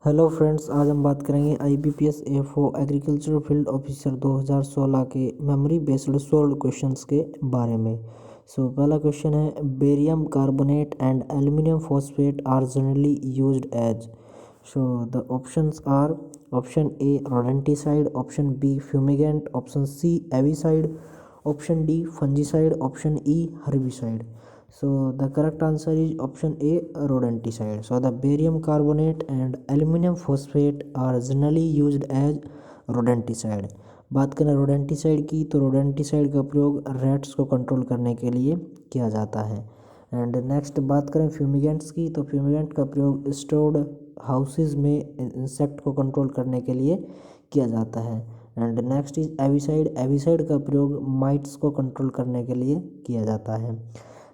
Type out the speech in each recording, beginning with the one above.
Hello friends, आज हम बात करेंगे IBPS AFO agriculture field officer 2016 के मेमोरी बेस्ड सोल्व क्वेश्चंस के बारे में। पहला क्वेश्चन है, barium carbonate and aluminium phosphate are generally used as. The options are option A rodenticide, option B fumigant, option C avicide, option D fungicide, option E herbicide. The correct answer is option A, rodenticide. The barium carbonate and aluminum phosphate are generally used as rodenticide. बात करें rodenticide की, तो rodenticide का प्रयोग rats को control करने के लिए किया जाता है। एंड नेक्स्ट बात करें फ्यूमिगेंट्स की, तो फ्यूमिगेंट का प्रयोग स्टोर्ड हाउसेज में इंसेक्ट को कंट्रोल करने के लिए किया जाता है। And next is avicide. Avicide का प्रयोग माइट्स को कंट्रोल करने के लिए किया जाता है।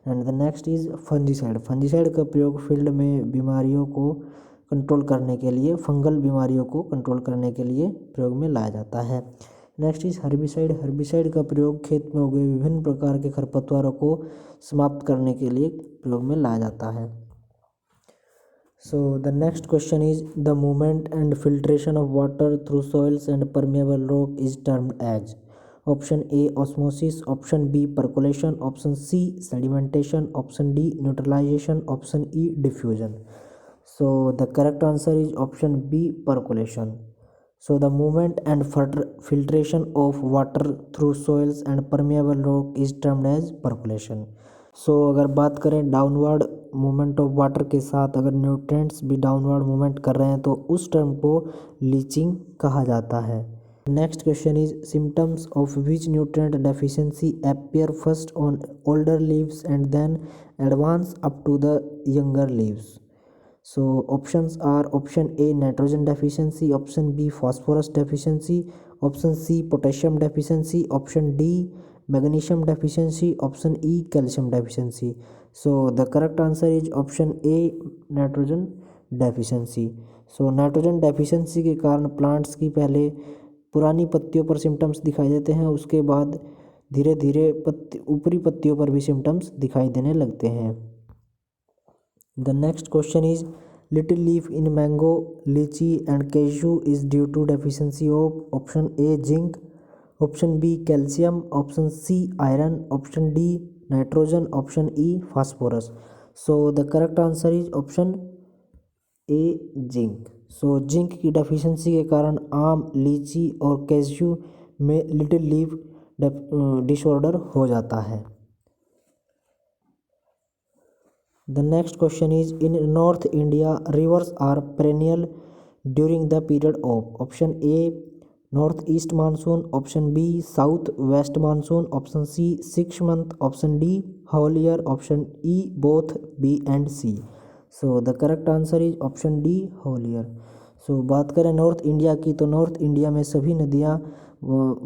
And the next is fungicide. Fungicide का प्रयोग फील्ड में बीमारियों को कंट्रोल करने के लिए, फंगल बीमारियों को कंट्रोल करने के लिए प्रयोग में लाया जाता है। Next is herbicide. हर्बिसाइड का प्रयोग खेत में उगे विभिन्न प्रकार के खरपतवारों को समाप्त करने के लिए प्रयोग में लाया जाता है। The next question is the movement and filtration of water through soils and permeable rock is termed as. Option A osmosis, option B percolation, option C sedimentation, option D neutralisation, option E diffusion. The correct answer is option B percolation. The movement and filtration of water through soils and permeable rock is termed as percolation. अगर बात करें downward movement of water के साथ अगर nutrients भी downward movement कर रहे हैं तो उस टर्म को लीचिंग कहा जाता है। Next question is symptoms of which nutrient deficiency appear first on older leaves and then advance up to the younger leaves. Options are option A nitrogen deficiency, option B phosphorus deficiency, option C potassium deficiency, option D magnesium deficiency, option E calcium deficiency. The correct answer is option A nitrogen deficiency. Nitrogen deficiency के कारण plants की पहले पुरानी पत्तियों पर symptoms दिखाई देते हैं, उसके बाद धीरे धीरे ऊपरी पत्तियों पर भी सिम्टम्स दिखाई देने लगते हैं। The next question is little leaf in mango, lychee and cashew is due to deficiency of option A zinc, option B calcium, option C iron, option D nitrogen, option E phosphorus. The correct answer is option A zinc. Zinc की deficiency के कारण आम, लीची और cashew में little leaf disorder हो जाता है। The next question is in North India rivers are perennial during the period of option A northeast monsoon, option B south west monsoon, option C 6 month, option D whole year, option E both B and C. The correct answer is option D whole year. बात करें north India की, तो north India में सभी नदियाँ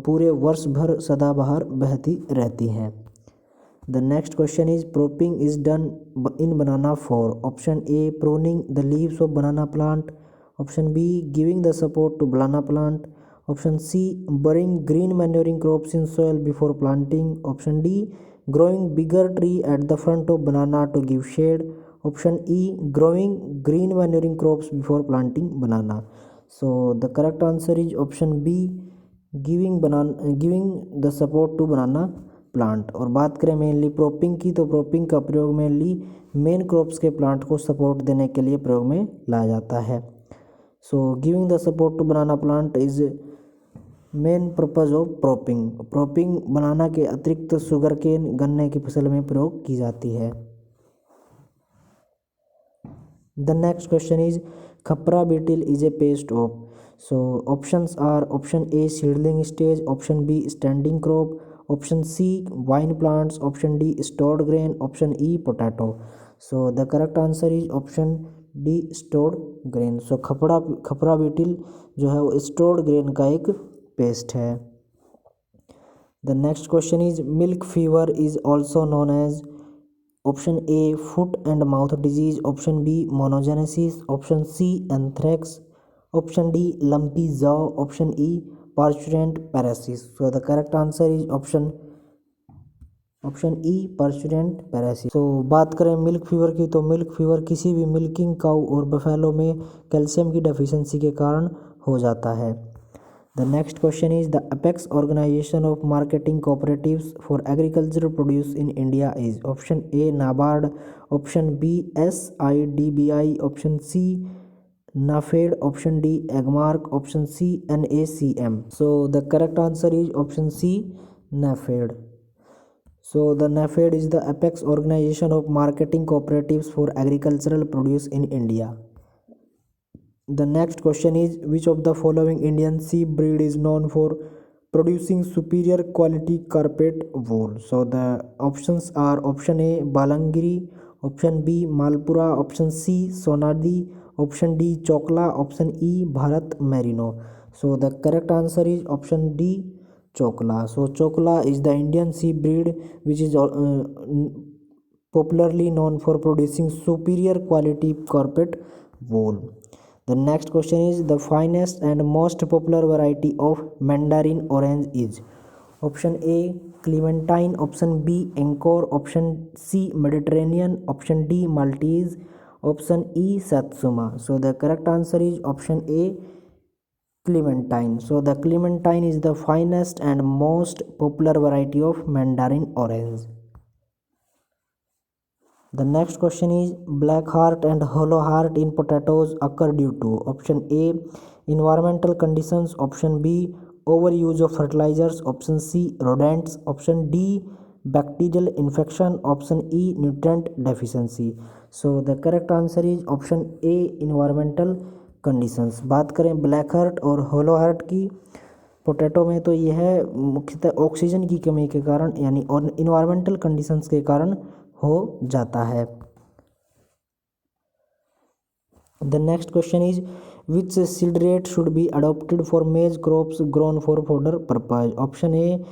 पूरे वर्ष भर सदाबहार बहती रहती हैं। The next question is propping is done in banana for option A pruning the leaves of banana plant, option B giving the support to banana plant, option C burying green manuring crops in soil before planting, option D growing bigger tree at the front of banana to give shade, option E growing green manuring crops before planting banana. The correct answer is option B giving the support to banana plant. और बात करें mainly प्रोपिंग की, तो propping का प्रयोग mainly main crops के plant को support देने के लिए प्रयोग में लाया जाता है। Giving the support to banana plant is main purpose of propping. Propping banana के अतिरिक्त शुगर केन, गन्ने की फसल में प्रयोग की जाती है। The next question is khapra beetle is a pest of. Options are option A seedling stage, option B standing crop, option C wine plants, option D stored grain, option E potato. The correct answer is option D stored grain. खपरा बीटिल जो है वो stored grain का एक paste है। The next question is milk fever is also known as option A foot and mouth disease, option B monogenesis, option C anthrax, option D lumpy jaw, option E parturient paralysis. The correct answer is option option E पर्सुडेंट parasite. तो बात करें milk fever की, तो milk fever किसी भी milking काऊ और buffalo में कैल्शियम की डेफिशिएंसी के कारण हो जाता है। The next question is the apex organisation of marketing cooperatives for agricultural produce in India is. Option A NABARD, option B SIDBI, option C NAFED, option D Agmark, option C NACM। So the correct answer is option C NAFED. So the NAFED is the apex organization of marketing cooperatives for agricultural produce in India. The next question is which of the following Indian sheep breed is known for producing superior quality carpet wool? So the options are option A Balangiri, option B Malpura, option C Sonadi, option D Chokla, option E Bharat Merino. So the correct answer is option D Chokla. So Chokla is the Indian sheep breed which is popularly known for producing superior quality carpet wool. The next question is the finest and most popular variety of mandarin orange is. Option A Clementine, option B Encore, option C Mediterranean, option D Maltese, option E Satsuma. So the correct answer is option A Clementine. So the Clementine is the finest and most popular variety of mandarin orange. The next question is black heart and hollow heart in potatoes occur due to. Option A environmental conditions, option B overuse of fertilizers, option C rodents, option D bacterial infection, option E nutrient deficiency. So the correct answer is option A environmental conditions. बात करें black heart और होलो heart की potato में, तो यह मुख्यतः oxygen की कमी के कारण यानी और इन्वायरमेंटल कंडीशंस के कारण हो जाता है। The next question is which seed rate should be adopted for maize crops grown for fodder purpose. Option A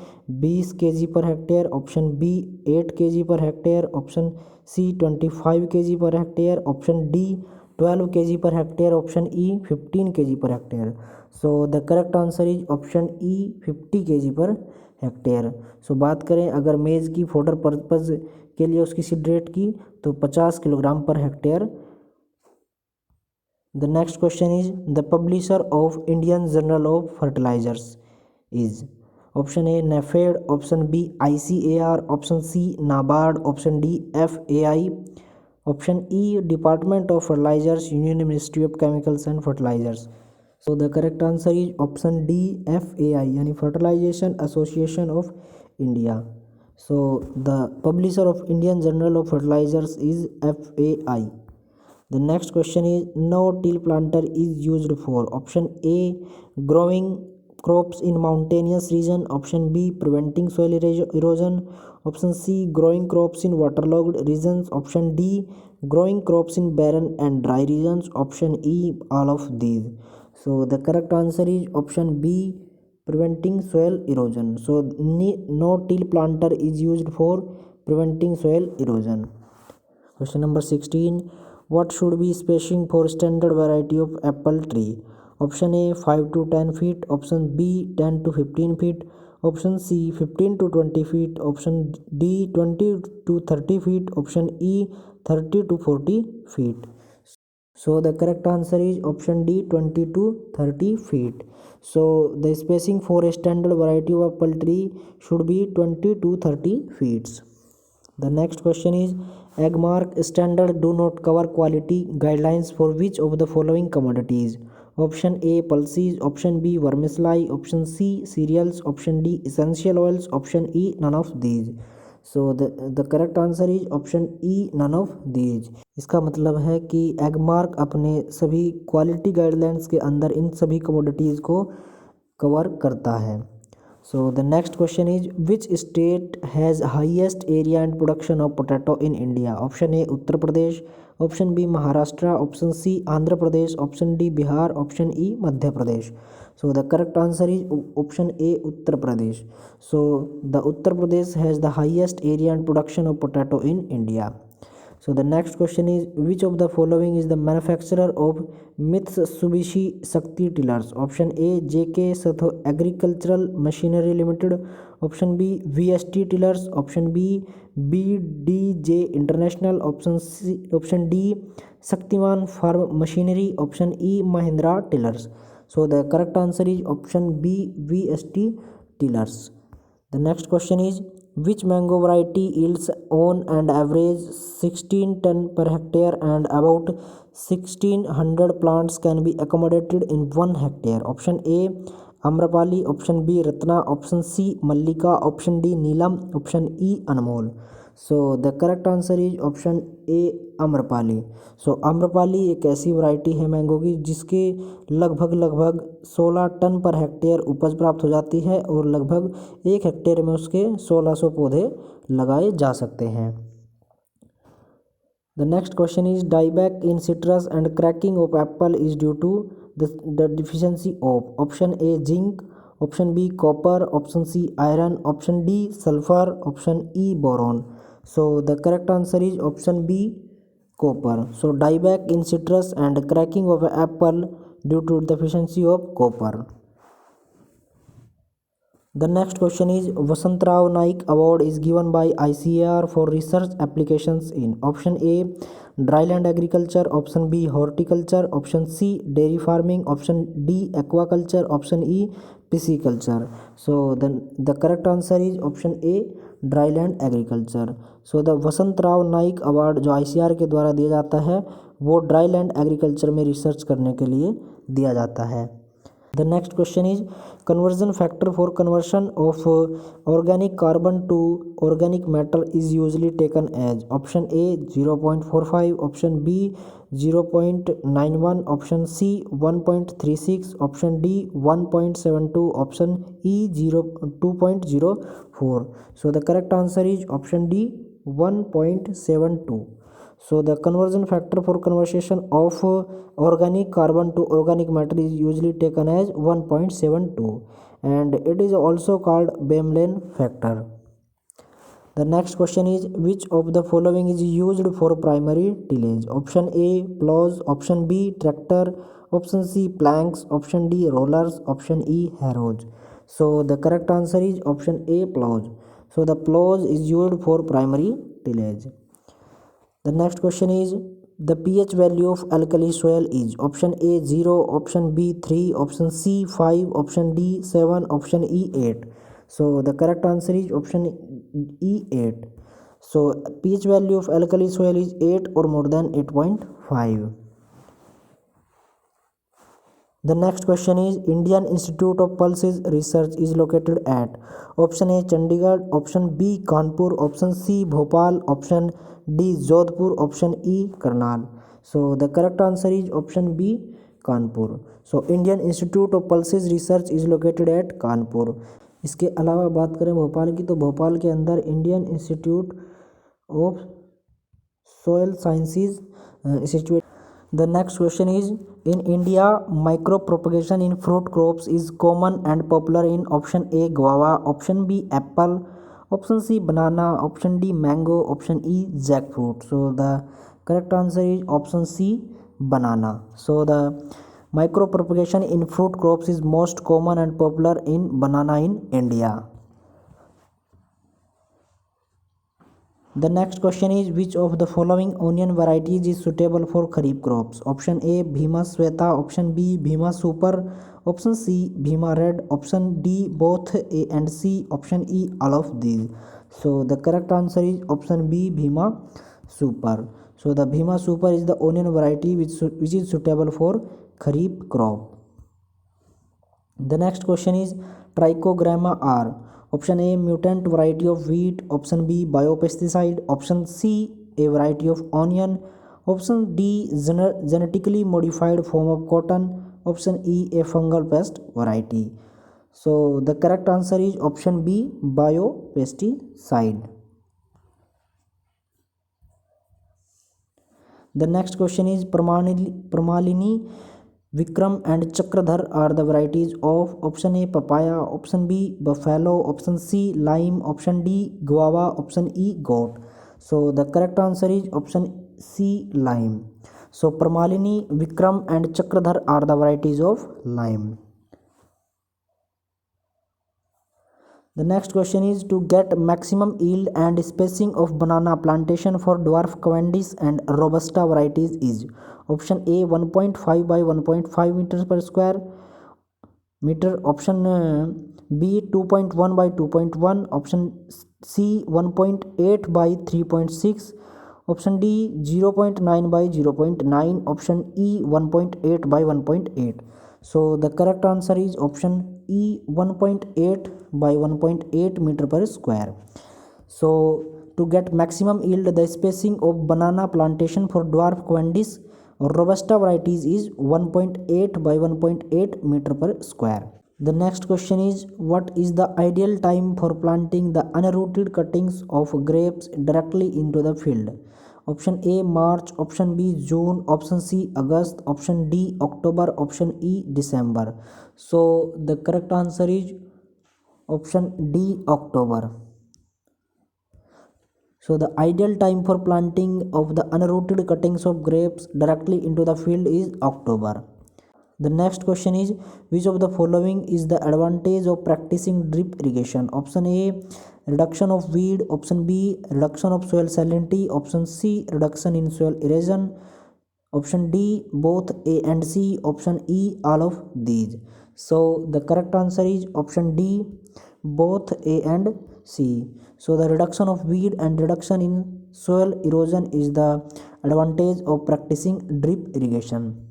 20 kg per hectare, option B 8 kg per hectare, option C 25 kg per hectare, option D 12 kg per hectare, option E 15 kg per hectare. So the correct answer is option E 50 kg per hectare. So बात करें अगर मेज़ की fodder purpose के लिए उसकी seed rate की, तो 50 किलोग्राम पर hectare. The next question is the publisher of Indian journal of fertilisers is. Option A NAFED, option B ICAR, option C NABARD, option D FAI, option E department of fertilisers union ministry of chemicals and fertilisers. So the correct answer is option D FAI यानी fertilisation association of India. So the publisher of Indian journal of fertilisers is FAI। The next question is no-till planter is used for. Option A growing crops in mountainous region, option B preventing soil erosion, option C growing crops in waterlogged regions, option D growing crops in barren and dry regions, option E all of these. So the correct answer is option B preventing soil erosion. So no-till planter is used for preventing soil erosion. Question number 16. What should be spacing for standard variety of apple tree? Option A 5 to 10 feet, option B 10 to 15 feet, option C 15 to 20 feet, option D 20 to 30 feet, option E 30 to 40 feet. So the correct answer is option D 20 to 30 feet. So the spacing for a standard variety of apple tree should be 20 to 30 feet. The next question is Agmark standard do not cover quality guidelines for which of the following commodities? Option A pulses, option B vermicelli, option C cereals, option D essential oils, option E none of these. So the correct answer is option E none of these. इसका मतलब है कि एगमार्क अपने सभी quality guidelines के अंदर इन सभी commodities को कवर करता है। So the next question is which state has highest area and production of potato in India? Option A Uttar Pradesh, option B Maharashtra, option C Andhra Pradesh, option D Bihar, option E Madhya Pradesh. So the correct answer is option A Uttar Pradesh. So the Uttar Pradesh has the highest area and production of potato in India. So the next question is, which of the following is the manufacturer of Mitsubishi Shakti tillers? Option A, JK Satho Agricultural Machinery Limited. Option B, VST tillers. Option B, BDJ International. Option D, Shaktiman Farm Machinery. Option E, Mahindra tillers. So the correct answer is option B, VST tillers. The next question is, which mango variety yields on and average 16 ton per hectare and about 1600 plants can be accommodated in 1 hectare? Option A, Amrapali. Option B, Ratna. Option C, Mallika. Option D, Neelam. Option E, Anmol. So the correct answer is option A, Amrapali. सो आम्रपाली एक ऐसी variety है mango की जिसके लगभग 16 ton per hectare उपज प्राप्त हो जाती है और लगभग 1 हेक्टेयर में उसके 1600 पौधे लगाए जा सकते हैं. The next question is, dieback in citrus and cracking of apple is due to the deficiency of. Option A, zinc. Option B, copper. Option C, iron. Option D, sulfur. Option E, boron. So the correct answer is option B, copper. So dieback in citrus and cracking of apple due to deficiency of copper. The next question is, Vasantrao Naik Award is given by ICAR for research applications in. Option A, dryland agriculture. Option B, horticulture. Option C, dairy farming. Option D, aquaculture. Option E, pisciculture. So the correct answer is option A, dryland agriculture. So the Vasantrao Naik Award जो ICAR के द्वारा दिया जाता है वो dryland agriculture में research करने के लिए दिया जाता है. The next question is, conversion factor for conversion of organic carbon to organic matter is usually taken as. Option A, 0.45. Option B, 0.91. Option C, 1.36. Option D, 1.72. Option E, 2.04. So the correct answer is option D, 1.72. So the conversion factor for conversion of organic carbon to organic matter is usually taken as 1.72 and it is also called Baumlin factor. The next question is, which of the following is used for primary tillage? Option A, plows. Option B, tractor. Option C, planks. Option D, rollers. Option E, harrows. So the correct answer is option A, plows. So the plows is used for primary tillage. The next question is, the pH value of alkali soil is. Option A, 0. Option B, 3. Option C, 5. Option D, 7. Option E, 8. So the correct answer is option E, 8. So pH value of alkali soil is 8 or more than 8.5. The next question is, Indian Institute of Pulses Research is located at. Option A, Chandigarh. Option B, Kanpur. Option C, Bhopal. Option D, Jodhpur. Option E, Karnal. So the correct answer is option B, Kanpur. So Indian Institute of Pulses Research is located at Kanpur. इसके अलावा बात करें भोपाल की तो भोपाल के अंदर Indian institute of soil sciences institute. The next question is, in India, micro propagation in fruit crops is common and popular in. Option A, guava. Option B, apple. Option C, banana. Option D, mango. Option E, jackfruit. So the correct answer is option C, banana. So the micro propagation in fruit crops is most common and popular in banana in India. The next question is, which of the following onion varieties is suitable for kharif crops? Option A, Bhima Sweta. Option B, Bhima Super. Option C, Bhima Red. Option D, both A and C. Option E, all of these. So the correct answer is option B, Bhima Super. So the Bhima Super is the onion variety which is suitable for kharif crop. The next question is, Trichogramma R. Option A, mutant variety of wheat. Option B, biopesticide. Option C, a variety of onion. Option D, genetically modified form of cotton. Option E, a fungal pest variety. So the correct answer is option B, biopesticide. The next question is, Pramalini, Vikram and Chakradhar are the varieties of. Option A, papaya. Option B, buffalo. Option C, lime. Option D, guava. Option E, goat. So the correct answer is option C, lime. So Pramalini, Vikram and Chakradhar are the varieties of lime. The next question is to get maximum yield and spacing of banana plantation for dwarf Cavendish and Robusta varieties is option A 1.5 by 1.5 meters per square meter, option B 2.1 by 2.1, option C 1.8 by 3.6, option D 0.9 by 0.9, option E 1.8 by 1.8. So the correct answer is option E 1.8 by 1.8 meter per square. So to get maximum yield, the spacing of banana plantation for dwarf Cavendish or Robusta varieties is 1.8 by 1.8 meter per square. The next question is what is the ideal time for planting the unrooted cuttings of grapes directly into the field? Option A March, option B June, option C August, option D October, option E December. So the correct answer is option D October. So the ideal time for planting of the unrooted cuttings of grapes directly into the field is October. The next question is which of the following is the advantage of practicing drip irrigation? Option A reduction of weed, option B reduction of soil salinity, option C reduction in soil erosion, option D both A and C, option E all of these. So the correct answer is option D both A and C. So the reduction of weed and reduction in soil erosion is the advantage of practicing drip irrigation.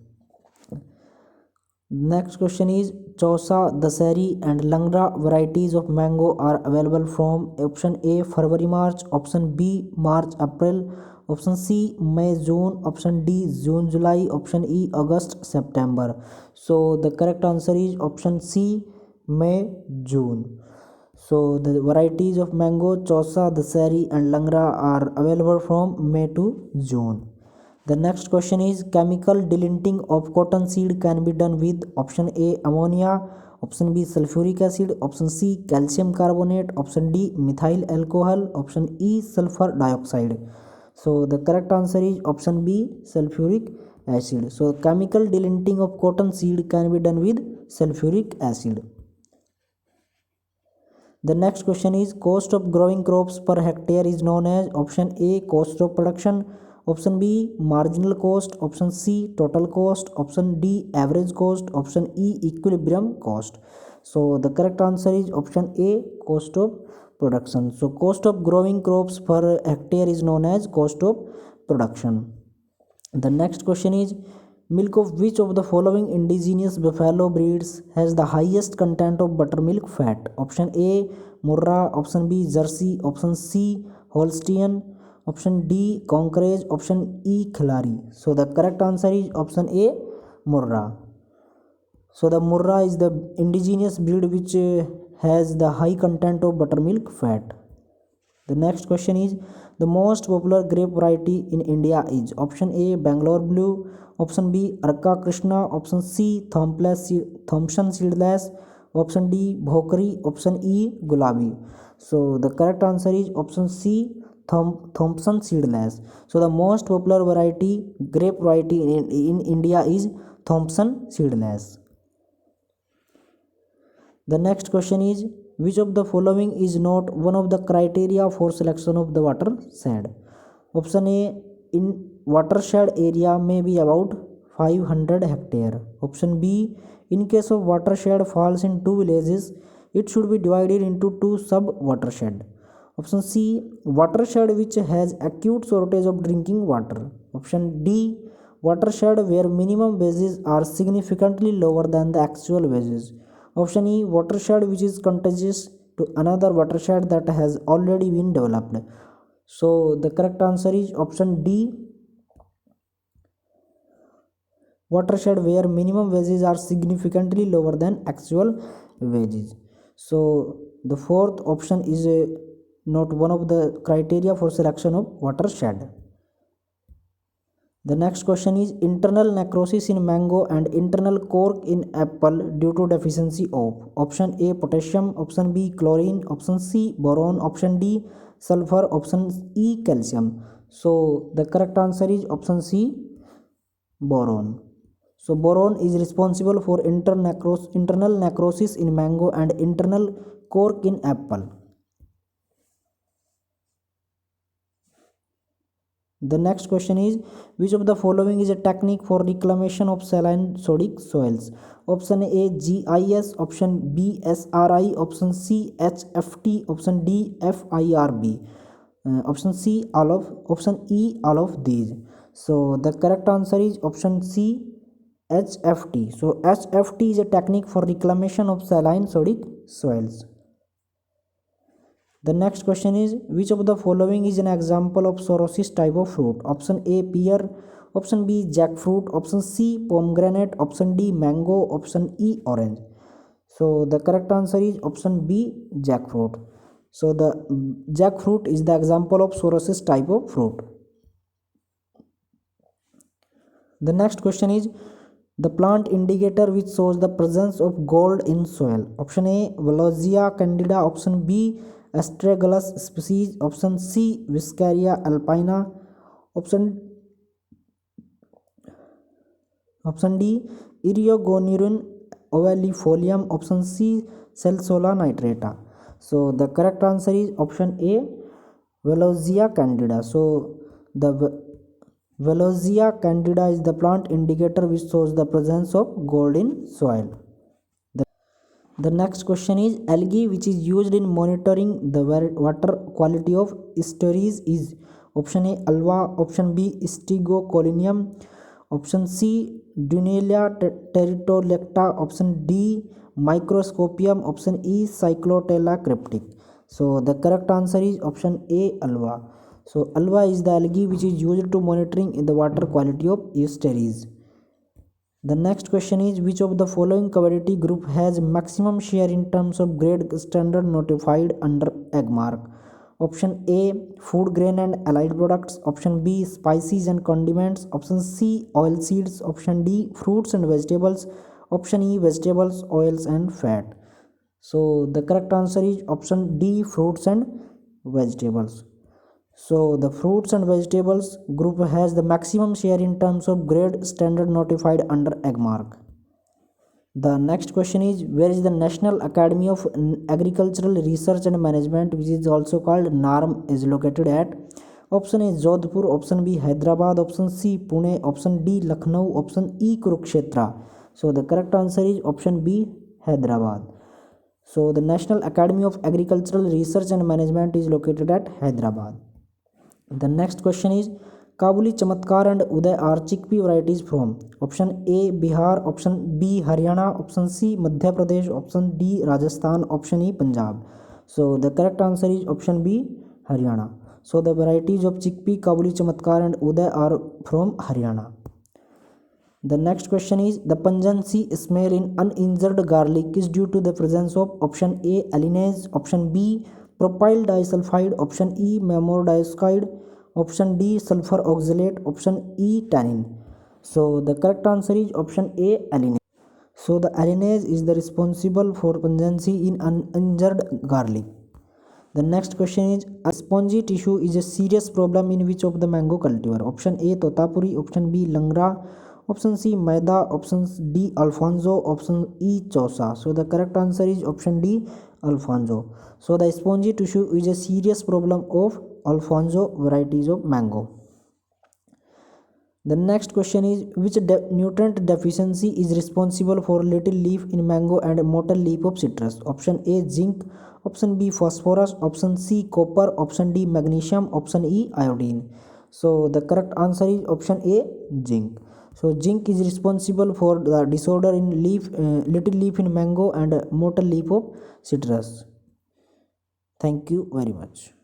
Next question is Chausa, Dasari and Langra varieties of mango are available from option A February March, option B March April, option C May June, option D June July, option E August September. So the correct answer is option C May June. So the varieties of mango Chausa, Dasari and Langra are available from May to June. The next question is chemical delinting of cotton seed can be done with option A ammonia, option B sulfuric acid, option C calcium carbonate, option D methyl alcohol, option E sulfur dioxide. So the correct answer is option B sulfuric acid. So chemical delinting of cotton seed can be done with sulfuric acid. The next question is cost of growing crops per hectare is known as option A cost of production, option B marginal cost, option C total cost, option D average cost, option E equilibrium cost. So the correct answer is option A cost of production. So cost of growing crops per hectare is known as cost of production. The next question is milk of which of the following indigenous buffalo breeds has the highest content of buttermilk fat? Option A Murrah, option B Jersey, option C Holstein, option D Conkerage, option E Khilari. So the correct answer is option A Murrah. So the Murrah is the indigenous breed which has the high content of buttermilk fat. The next question is the most popular grape variety in India is option A Bangalore Blue, option B Arka Krishna, option C Thompson Seedless, option D Bhokri, option E Gulabi. So the correct answer is option C Thompson Seedless. So the most popular grape variety in India is Thompson Seedless. The next question is which of the following is not one of the criteria for selection of the watershed? Option A in watershed area may be about 500 hectare. Option B in case of watershed falls in two villages it should be divided into two sub watershed. Option C watershed which has acute shortage of drinking water. Option D watershed where minimum wages are significantly lower than the actual wages. Option E watershed which is contiguous to another watershed that has already been developed. So the correct answer is option D watershed where minimum wages are significantly lower than actual wages. So the fourth option is not one of the criteria for selection of watershed. The next question is internal necrosis in mango and internal cork in apple due to deficiency of option A potassium, option B chlorine, option C boron, option D sulfur, option E calcium. So the correct answer is option C boron. So boron is responsible for internal necrosis in mango and internal cork in apple. The next question is, which of the following is a technique for reclamation of saline sodic soils? Option A GIS, option B SRI, option C HFT, option D FIRB, option C all of, option E all of these. So the correct answer is option C HFT. So HFT is a technique for reclamation of saline sodic soils. The next question is, which of the following is an example of psoriasis type of fruit? Option A pear, option B jackfruit, option C pomegranate, option D mango, option E orange. So the correct answer is option B jackfruit. So the jackfruit is the example of psoriasis type of fruit. The next question is, the plant indicator which shows the presence of gold in soil. Option A Valoisia candida, option B Astragalus species, option C Viscaria alpina, option D Eriogonurine ovalifolium, option C Salsola nitrata. So the correct answer is option A Valoisia candida. So the Valoisia candida is the plant indicator which shows the presence of gold in soil. The next question is, algae which is used in monitoring the water quality of estuaries is option A alva, option B Stigocolinium, option C Dunelia territolecta, option D Microscopium, option E Cyclotella cryptic. So the correct answer is option A alva. So alva is the algae which is used to monitoring in the water quality of estuaries. The next question is, which of the following commodity group has maximum share in terms of grade standard notified under AgMark? Option A food grain and allied products, option B spices and condiments, option C oil seeds, option D fruits and vegetables, option E vegetables, oils and fat. So the correct answer is option D fruits and vegetables. So the fruits and vegetables group has the maximum share in terms of grade standard notified under AgMark. The next question is, where is the National Academy of Agricultural Research and Management, which is also called NARM, is located at? Option A Jodhpur, option B Hyderabad, option C Pune, option D Lucknow, option E Kurukshetra. So the correct answer is option B Hyderabad. So the National Academy of Agricultural Research and Management is located at Hyderabad. The next question is, Kabuli Chamatkar and Uday are chickpea varieties from? Option A Bihar, option B Haryana, option C Madhya Pradesh, option D Rajasthan, option E Punjab. So the correct answer is option B Haryana. So the varieties of chickpea Kabuli Chamatkar and Uday are from Haryana. The next question is, the pungency smell in uninjured garlic is due to the presence of option A alliinase, option B propyl disulfide, option E memordioxide, option D sulfur oxalate, option E tannin. So the correct answer is option A alliinase. So the alliinase is the responsible for pungency in uninjured garlic. The next question is, a spongy tissue is a serious problem in which of the mango cultivar? Option A Totapuri, option B Langra, option C Maida, option D Alfonso, option E Chosa. So the correct answer is option D Alfonso. So the spongy tissue is a serious problem of Alfonso varieties of mango. The next question is, which nutrient deficiency is responsible for little leaf in mango and mottle leaf of citrus? Option A zinc, option B phosphorus, option C copper, option D magnesium, option E iodine. So the correct answer is option A zinc. So zinc is responsible for the disorder in leaf, little leaf in mango and mottle leaf of citrus. Thank you very much.